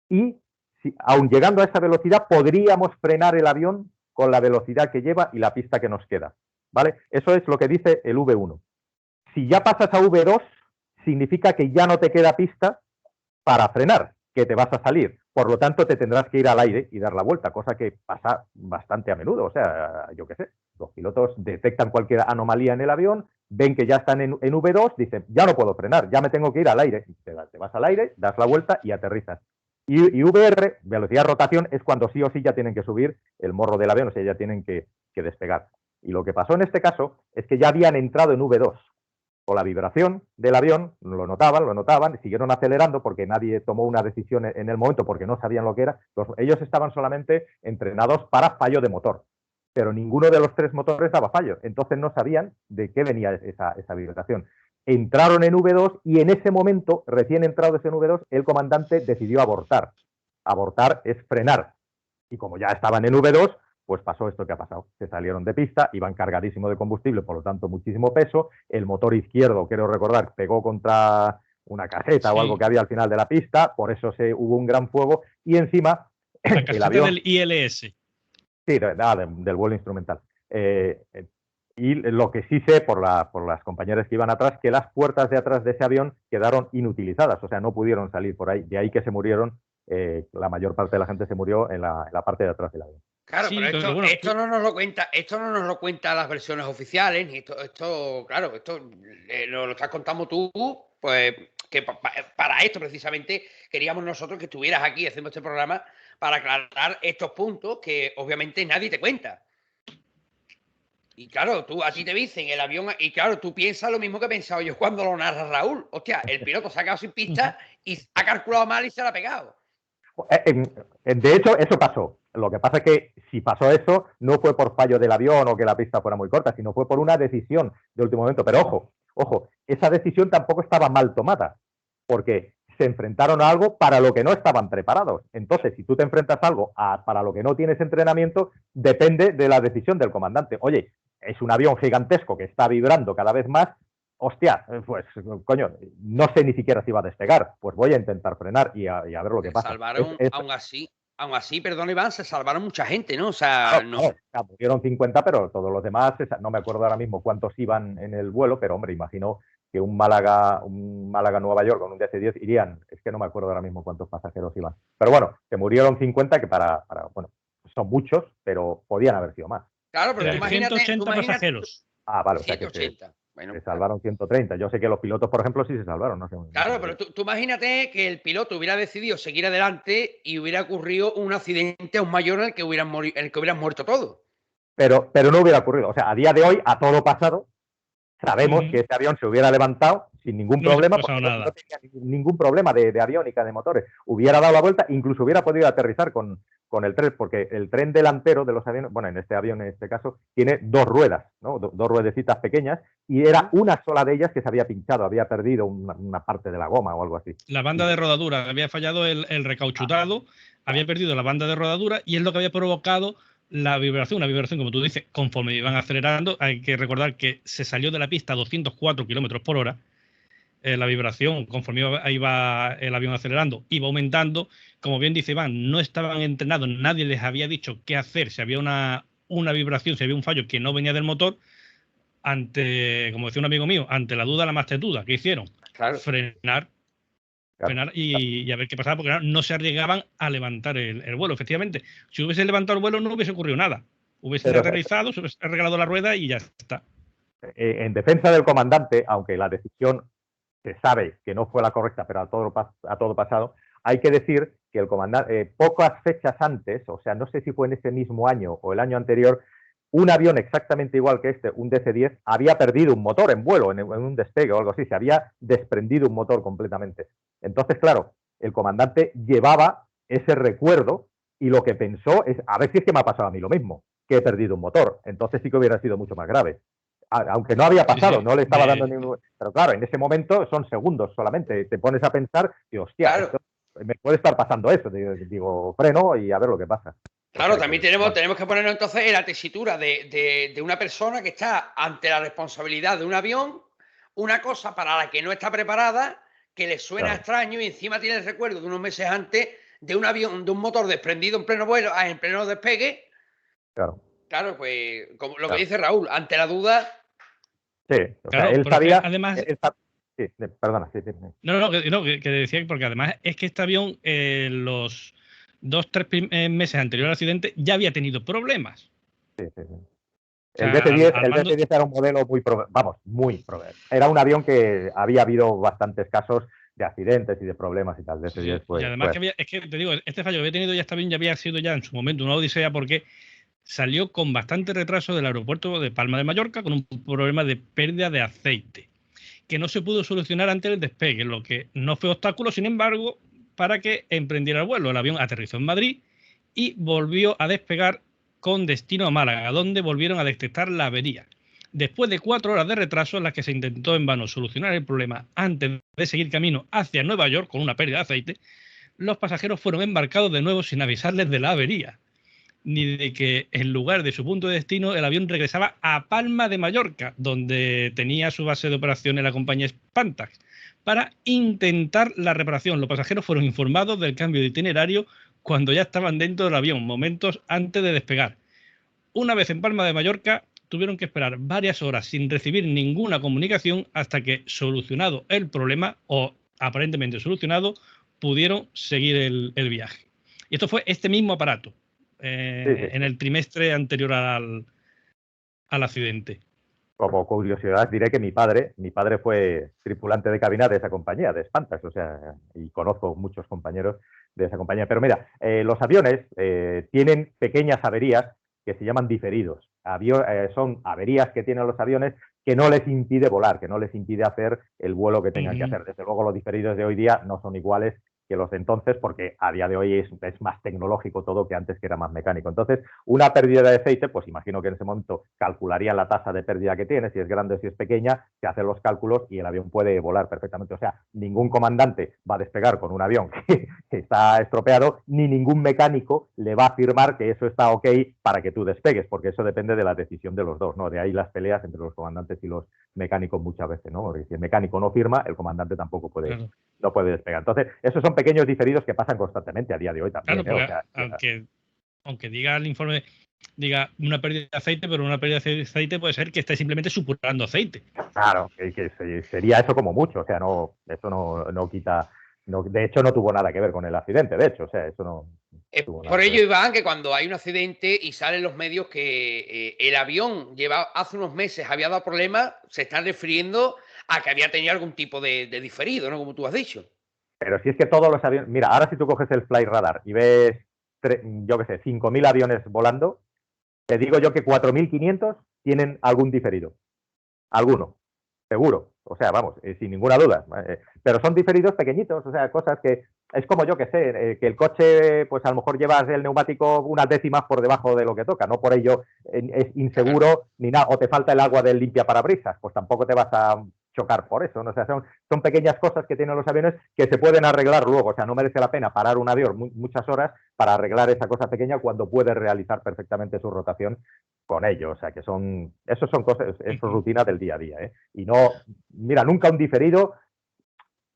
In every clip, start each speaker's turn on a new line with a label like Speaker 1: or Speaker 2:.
Speaker 1: y aun llegando a esa velocidad podríamos frenar el avión con la velocidad que lleva y la pista que nos queda, ¿vale? Eso es lo que dice el V1. Si ya pasas a V2, significa que ya no te queda pista para frenar, que te vas a salir. Por lo tanto, te tendrás que ir al aire y dar la vuelta, cosa que pasa bastante a menudo. O sea, yo qué sé, los pilotos detectan cualquier anomalía en el avión, ven que ya están en V2, dicen, ya no puedo frenar, ya me tengo que ir al aire. Te vas al aire, das la vuelta y aterrizas. Y VR, velocidad de rotación, es cuando sí o sí ya tienen que subir el morro del avión, o sea, ya tienen que despegar. Y lo que pasó en este caso es que ya habían entrado en V2. O la vibración del avión, lo notaban, siguieron acelerando porque nadie tomó una decisión en el momento porque no sabían lo que era. Ellos estaban solamente entrenados para fallo de motor, pero ninguno de los tres motores daba fallo, entonces no sabían de qué venía esa vibración. Entraron en V2 y en ese momento, recién entrados en V2, el comandante decidió abortar. Abortar es frenar. Y como ya estaban en V2, pues pasó esto que ha pasado. Se salieron de pista, iban cargadísimo de combustible, por lo tanto muchísimo peso. El motor izquierdo, quiero recordar, pegó contra una caseta o algo que había al final de la pista, por eso hubo un gran fuego. Y encima,
Speaker 2: la caseta
Speaker 1: el avión
Speaker 2: del ILS.
Speaker 1: Sí, del vuelo instrumental. Y lo que sí sé por las compañeras que iban atrás, que las puertas de atrás de ese avión quedaron inutilizadas, o sea, no pudieron salir por ahí. De ahí que se murieron, la mayor parte de la gente se murió en la parte de atrás del avión.
Speaker 3: Claro, sí, pero esto no nos lo cuenta las versiones oficiales, ni esto lo estás contando tú, pues que para esto precisamente queríamos nosotros que estuvieras aquí haciendo este programa para aclarar estos puntos que obviamente nadie te cuenta. Y claro, a ti te dicen el avión, y claro, tú piensas lo mismo que he pensado yo cuando lo narra Raúl. Hostia, el piloto se ha quedado sin pista y ha calculado mal y se la ha pegado.
Speaker 1: De hecho, eso pasó. Lo que pasa es que si pasó eso, no fue por fallo del avión o que la pista fuera muy corta, sino fue por una decisión de último momento. Pero ojo, esa decisión tampoco estaba mal tomada, porque se enfrentaron a algo para lo que no estaban preparados. Entonces, si tú te enfrentas a algo para lo que no tienes entrenamiento, depende de la decisión del comandante. Oye, es un avión gigantesco que está vibrando cada vez más, hostia, pues coño, no sé ni siquiera si va a despegar, pues voy a intentar frenar y a ver lo que pasa.
Speaker 3: Salvaron, aún así, perdón Iván, se salvaron mucha gente, ¿no? O sea,
Speaker 1: murieron 50, pero todos los demás, no me acuerdo ahora mismo cuántos iban en el vuelo, pero hombre, imagino que un Málaga-Nueva York con un DC-10 irían, es que no me acuerdo ahora mismo cuántos pasajeros iban. Pero bueno, que murieron 50, que bueno, son muchos, pero podían haber sido más.
Speaker 3: Claro, pero imagínate,
Speaker 2: 180 pasajeros.
Speaker 1: Vale,
Speaker 3: 180.
Speaker 1: O sea que
Speaker 3: bueno,
Speaker 1: se salvaron 130. Yo sé que los pilotos, por ejemplo, sí se salvaron. No sé,
Speaker 3: claro, pero tú imagínate que el piloto hubiera decidido seguir adelante y hubiera ocurrido un accidente aún mayor en el que hubieran muerto todos.
Speaker 1: Pero no hubiera ocurrido. O sea, a día de hoy, a todo pasado, sabemos que ese avión se hubiera levantado sin ningún problema, porque no tenía ningún problema de aviónica, de motores. Hubiera dado la vuelta, incluso hubiera podido aterrizar con el tren, porque el tren delantero de los aviones, bueno, en este avión, en este caso, tiene dos ruedas, ¿no? Dos ruedecitas pequeñas, y era una sola de ellas que se había pinchado, había perdido una parte de la goma o algo así.
Speaker 2: La banda de rodadura, había fallado el recauchutado, había perdido la banda de rodadura y es lo que había provocado una vibración, como tú dices, conforme iban acelerando. Hay que recordar que se salió de la pista a 204 kilómetros por hora. La vibración, conforme iba el avión acelerando, iba aumentando. Como bien dice Iván, no estaban entrenados, nadie les había dicho qué hacer si había una vibración, si había un fallo que no venía del motor. Como decía un amigo mío, ante la duda la más tetuda, ¿qué hicieron?
Speaker 3: Claro.
Speaker 2: Frenar y a ver qué pasaba, porque no se arriesgaban a levantar el vuelo. Efectivamente, si hubiese levantado el vuelo no hubiese ocurrido nada. Hubiese aterrizado, se hubiese arreglado la rueda y ya está.
Speaker 1: En defensa del comandante, aunque la decisión se sabe que no fue la correcta, pero a todo pasado, hay que decir que el comandante, pocas fechas antes, o sea, no sé si fue en ese mismo año o el año anterior, un avión exactamente igual que este, un DC-10, había perdido un motor en vuelo, en un despegue o algo así, se había desprendido un motor completamente. Entonces, claro, el comandante llevaba ese recuerdo y lo que pensó es, a ver si es que me ha pasado a mí lo mismo, que he perdido un motor. Entonces sí que hubiera sido mucho más grave. Aunque no había pasado, no le estaba dando ningún... Pero claro, en ese momento son segundos solamente. Te pones a pensar y, hostia, claro, me puede estar pasando eso. Digo, freno y a ver lo que pasa.
Speaker 3: Claro, también tenemos que ponernos entonces en la tesitura de una persona que está ante la responsabilidad de un avión, una cosa para la que no está preparada, que le suena extraño y encima tiene el recuerdo de unos meses antes de un avión, de un motor desprendido en pleno vuelo, en pleno despegue.
Speaker 1: Claro.
Speaker 3: Claro, pues como lo
Speaker 1: Claro.
Speaker 3: que dice Raúl, ante la duda.
Speaker 1: Sí, o
Speaker 2: Claro,
Speaker 1: sea, él
Speaker 2: pero es que
Speaker 1: sabía.
Speaker 2: además.
Speaker 1: Sí, perdona, sí.
Speaker 2: Que decía, porque además es que este avión, los 2-3 meses anteriores al accidente, ya había tenido problemas.
Speaker 1: Sí.
Speaker 2: O sea,
Speaker 1: El DC-10
Speaker 2: al mando-
Speaker 1: era un modelo muy era un avión que había habido bastantes casos de accidentes y de problemas y tal. El
Speaker 2: Sí,
Speaker 1: DC-10
Speaker 2: y además que es que te digo, este fallo que había tenido ya está bien, ya había sido ya en su momento una odisea porque salió con bastante retraso del aeropuerto de Palma de Mallorca con un problema de pérdida de aceite que no se pudo solucionar antes del despegue, lo que no fue obstáculo, sin embargo, para que emprendiera el vuelo. El avión aterrizó en Madrid y volvió a despegar con destino a Málaga, donde volvieron a detectar la avería. Después de 4 horas de retraso en las que se intentó en vano solucionar el problema antes de seguir camino hacia Nueva York con una pérdida de aceite, los pasajeros fueron embarcados de nuevo sin avisarles de la avería, ni de que en lugar de su punto de destino el avión regresaba a Palma de Mallorca, donde tenía su base de operaciones la compañía Spantax, para intentar la reparación. Los pasajeros fueron informados del cambio de itinerario cuando ya estaban dentro del avión, momentos antes de despegar. Una vez en Palma de Mallorca, tuvieron que esperar varias horas sin recibir ninguna comunicación hasta que, solucionado el problema, o aparentemente solucionado, pudieron seguir el viaje. Y esto fue este mismo aparato. En el trimestre anterior al accidente.
Speaker 1: Como curiosidad diré que mi padre fue tripulante de cabina de esa compañía, de Spantax, o sea, y conozco muchos compañeros de esa compañía. Pero mira, los aviones tienen pequeñas averías que se llaman diferidos. Son averías que tienen los aviones que no les impide volar, que no les impide hacer el vuelo que tengan que hacer. Desde luego los diferidos de hoy día no son iguales que los de entonces, porque a día de hoy es más tecnológico todo que antes, que era más mecánico. Entonces, una pérdida de aceite, pues imagino que en ese momento calcularían la tasa de pérdida que tiene, si es grande o si es pequeña, se hacen los cálculos y el avión puede volar perfectamente. O sea, ningún comandante va a despegar con un avión que está estropeado, ni ningún mecánico le va a afirmar que eso está ok para que tú despegues, porque eso depende de la decisión de los dos, ¿no? De ahí las peleas entre los comandantes y los mecánicos muchas veces, ¿no? Porque si el mecánico no firma, el comandante tampoco puede, claro, no puede despegar. Entonces, esos son pequeños diferidos que pasan constantemente a día de hoy también.
Speaker 2: Claro, aunque diga el informe, diga una pérdida de aceite, pero una pérdida de aceite puede ser que esté simplemente supurando aceite.
Speaker 1: Claro, que sería eso como mucho, o sea, eso no quita, de hecho no tuvo nada que ver con el accidente, de hecho, o sea, eso no.
Speaker 3: Por ello, Iván, que cuando hay un accidente y salen los medios que el avión hace unos meses había dado problemas, se están refiriendo a que había tenido algún tipo de diferido, ¿no? Como tú has dicho.
Speaker 1: Pero si es que todos los aviones, mira, ahora si tú coges el Flight Radar y ves, yo qué sé, 5.000 aviones volando, te digo yo que 4.500 tienen algún diferido. Alguno, seguro. O sea, vamos, sin ninguna duda. Pero son diferidos pequeñitos, o sea, cosas que es como yo que sé, que el coche, pues a lo mejor llevas el neumático unas décimas por debajo de lo que toca, no por ello es inseguro ni nada, o te falta el agua del limpiaparabrisas, pues tampoco te vas a chocar por eso, ¿no? O sea, son pequeñas cosas que tienen los aviones que se pueden arreglar luego, o sea, no merece la pena parar un avión muchas horas para arreglar esa cosa pequeña cuando puedes realizar perfectamente su rotación con ello, o sea, que eso son cosas, es rutina del día a día, ¿eh? Y no, mira, nunca un diferido,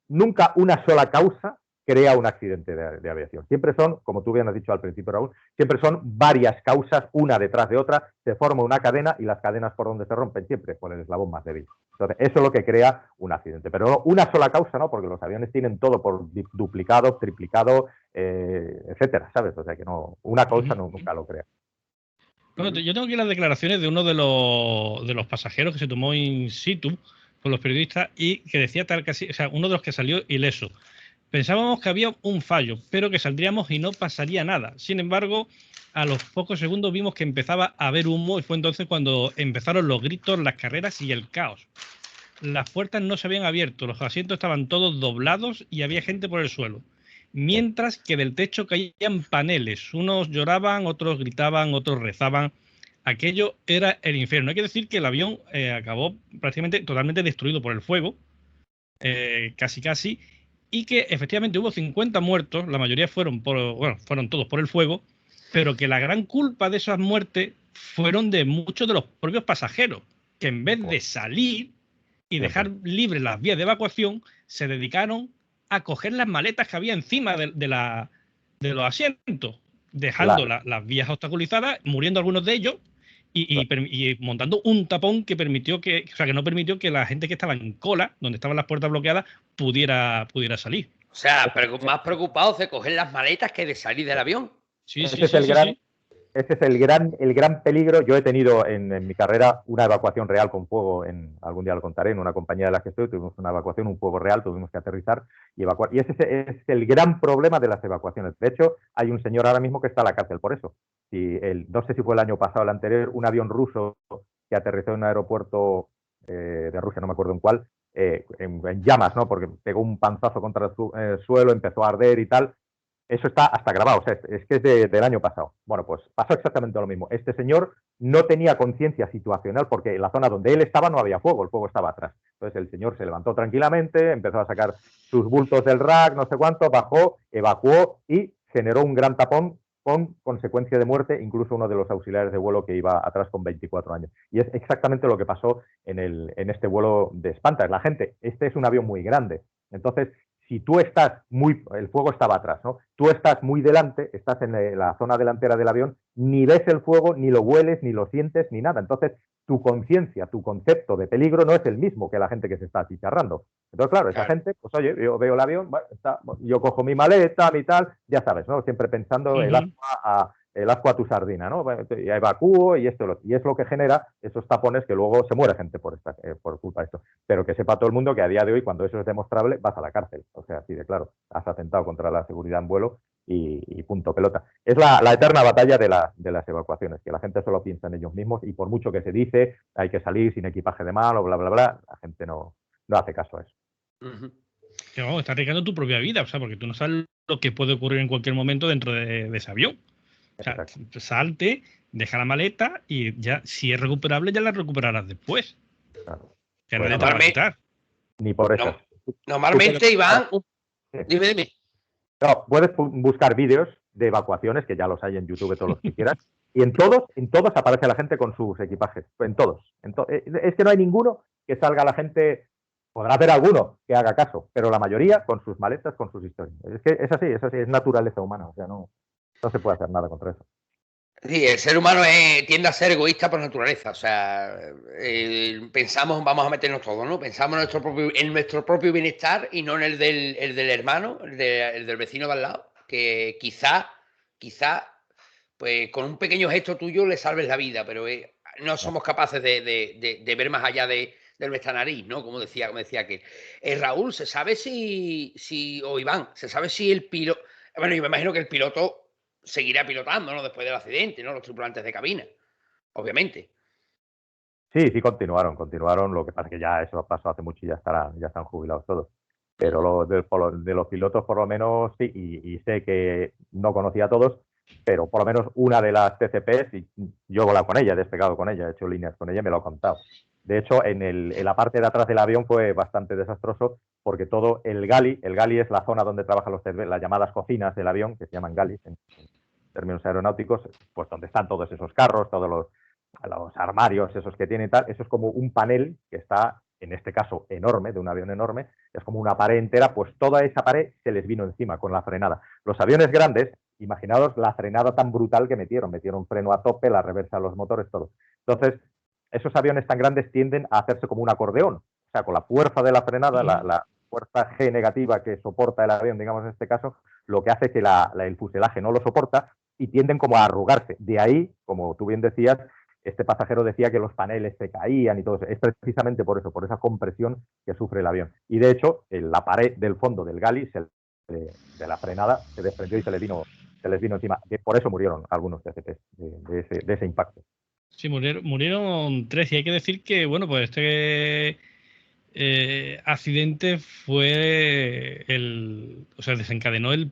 Speaker 1: nunca una sola causa crea un accidente de aviación. Siempre son, como tú bien has dicho al principio, Raúl, siempre son varias causas, una detrás de otra, se forma una cadena y las cadenas por donde se rompen siempre por el eslabón más débil. Entonces, eso es lo que crea un accidente. Pero no una sola causa, ¿no? Porque los aviones tienen todo por duplicado, triplicado, etcétera, ¿sabes? O sea que no, una causa nunca lo crea.
Speaker 2: Bueno, yo tengo aquí las declaraciones de uno de los pasajeros que se tomó in situ por los periodistas y que decía tal casi, o sea, uno de los que salió ileso. Pensábamos que había un fallo, pero que saldríamos y no pasaría nada. Sin embargo, a los pocos segundos vimos que empezaba a haber humo y fue entonces cuando empezaron los gritos, las carreras y el caos. Las puertas no se habían abierto, los asientos estaban todos doblados y había gente por el suelo. Mientras que del techo caían paneles. Unos lloraban, otros gritaban, otros rezaban. Aquello era el infierno. Hay que decir que el avión acabó prácticamente totalmente destruido por el fuego, casi, y que efectivamente hubo 50 muertos, la mayoría fueron todos por el fuego, pero que la gran culpa de esas muertes fueron de muchos de los propios pasajeros, que en vez de salir y dejar libres las vías de evacuación, se dedicaron a coger las maletas que había encima de de los asientos, dejando
Speaker 1: Claro.
Speaker 2: las vías obstaculizadas, muriendo algunos de ellos y montando un tapón que permitió que, o sea, que no permitió que la gente que estaba en cola, donde estaban las puertas bloqueadas, pudiera salir.
Speaker 3: O sea, más preocupados de coger las maletas que de salir del avión.
Speaker 2: Sí,
Speaker 1: Ese
Speaker 2: sí,
Speaker 1: es
Speaker 2: sí,
Speaker 1: el
Speaker 2: sí,
Speaker 1: gran,
Speaker 2: sí.
Speaker 1: ese es el gran peligro. Yo he tenido en mi carrera una evacuación real con fuego, algún día lo contaré, en una compañía de la que estoy, tuvimos una evacuación, un fuego real, tuvimos que aterrizar y evacuar. Y ese es el gran problema de las evacuaciones. De hecho, hay un señor ahora mismo que está en la cárcel por eso. No sé si fue el año pasado o el anterior, un avión ruso que aterrizó en un aeropuerto de Rusia, no me acuerdo en cuál, en llamas, ¿no? Porque pegó un panzazo contra el suelo, empezó a arder y tal. Eso está hasta grabado, o sea, es que es del año pasado. Bueno, pues pasó exactamente lo mismo. Este señor no tenía conciencia situacional porque en la zona donde él estaba no había fuego, el fuego estaba atrás. Entonces el señor se levantó tranquilamente, empezó a sacar sus bultos del rack, no sé cuánto, bajó, evacuó y generó un gran tapón con consecuencia de muerte, incluso uno de los auxiliares de vuelo que iba atrás con 24 años. Y es exactamente lo que pasó en este vuelo de Spantax. La gente, este es un avión muy grande, entonces si tú estás el fuego estaba atrás, ¿no? Tú estás muy delante, estás en la zona delantera del avión, ni ves el fuego, ni lo hueles, ni lo sientes, ni nada. Entonces, tu conciencia, tu concepto de peligro no es el mismo que la gente que se está achicharrando. Entonces, claro, esa gente, pues oye, yo veo el avión, bueno, yo cojo mi maleta, mi tal, ya sabes, ¿no? Siempre pensando el asco a tu sardina, ¿no? Y evacúo y esto, y es lo que genera esos tapones que luego se muere gente por culpa de esto. Pero que sepa todo el mundo que a día de hoy, cuando eso es demostrable, vas a la cárcel. O sea, así de claro, has atentado contra la seguridad en vuelo y punto pelota. Es la eterna batalla de las evacuaciones, que la gente solo piensa en ellos mismos y por mucho que se dice hay que salir sin equipaje de mano, bla, bla, bla, la gente no hace caso a eso.
Speaker 2: Que vamos, estás arriesgando tu propia vida, o sea, porque tú no sabes lo que puede ocurrir en cualquier momento dentro de ese avión. O sea, salte, deja la maleta y ya, si es recuperable, ya la recuperarás después.
Speaker 1: Claro.
Speaker 2: Que nadie te la va a quitar.
Speaker 1: Ni por eso.
Speaker 3: Normalmente, Iván, dime.
Speaker 1: No, puedes buscar vídeos de evacuaciones, que ya los hay en YouTube, todos los que quieras, y en todos aparece la gente con sus equipajes, en todos. Es que no hay ninguno que salga la gente, podrá haber alguno que haga caso, pero la mayoría con sus maletas, con sus historias. Es que es así, es naturaleza humana, o sea, no se puede hacer nada contra eso.
Speaker 3: Sí, el ser humano tiende a ser egoísta por naturaleza, o sea, pensamos, vamos a meternos todos, ¿no? Pensamos en nuestro propio bienestar y no en el del hermano, el del vecino de al lado, que quizá, pues con un pequeño gesto tuyo le salves la vida, pero no somos capaces de ver más allá de nuestra nariz, ¿no? Como decía aquel. Raúl, ¿se sabe o Iván, ¿se sabe si el piloto, bueno, yo me imagino que el piloto seguirá pilotando, ¿no? Después del accidente, ¿no? Los tripulantes de cabina, obviamente.
Speaker 1: Sí, continuaron, lo que pasa es que ya eso pasó hace mucho y ya están jubilados todos. Pero de los pilotos por lo menos sí, y sé que no conocía a todos, pero por lo menos una de las TCPs, y yo he volado con ella, he despegado con ella, he hecho líneas con ella y me lo ha contado. De hecho, en la parte de atrás del avión fue bastante desastroso porque todo el galley es la zona donde trabajan las llamadas cocinas del avión, que se llaman galleys en términos aeronáuticos, pues donde están todos esos carros, todos los armarios, esos que tienen tal, eso es como un panel que está, en este caso, enorme, de un avión enorme, es como una pared entera, pues toda esa pared se les vino encima con la frenada. Los aviones grandes, imaginaos la frenada tan brutal que metieron freno a tope, la reversa de los motores, todo. Entonces, esos aviones tan grandes tienden a hacerse como un acordeón, o sea, con la fuerza de la frenada, la fuerza G negativa que soporta el avión, digamos en este caso, lo que hace que el fuselaje no lo soporta y tienden como a arrugarse. De ahí, como tú bien decías, este pasajero decía que los paneles se caían y todo eso. Es precisamente por eso, por esa compresión que sufre el avión. Y de hecho, la pared del fondo del galley de la frenada se desprendió y se les vino encima. Que por eso murieron algunos TCPs de ese impacto.
Speaker 2: Sí, murieron 3 y hay que decir que, bueno, pues este accidente fue o sea, desencadenó el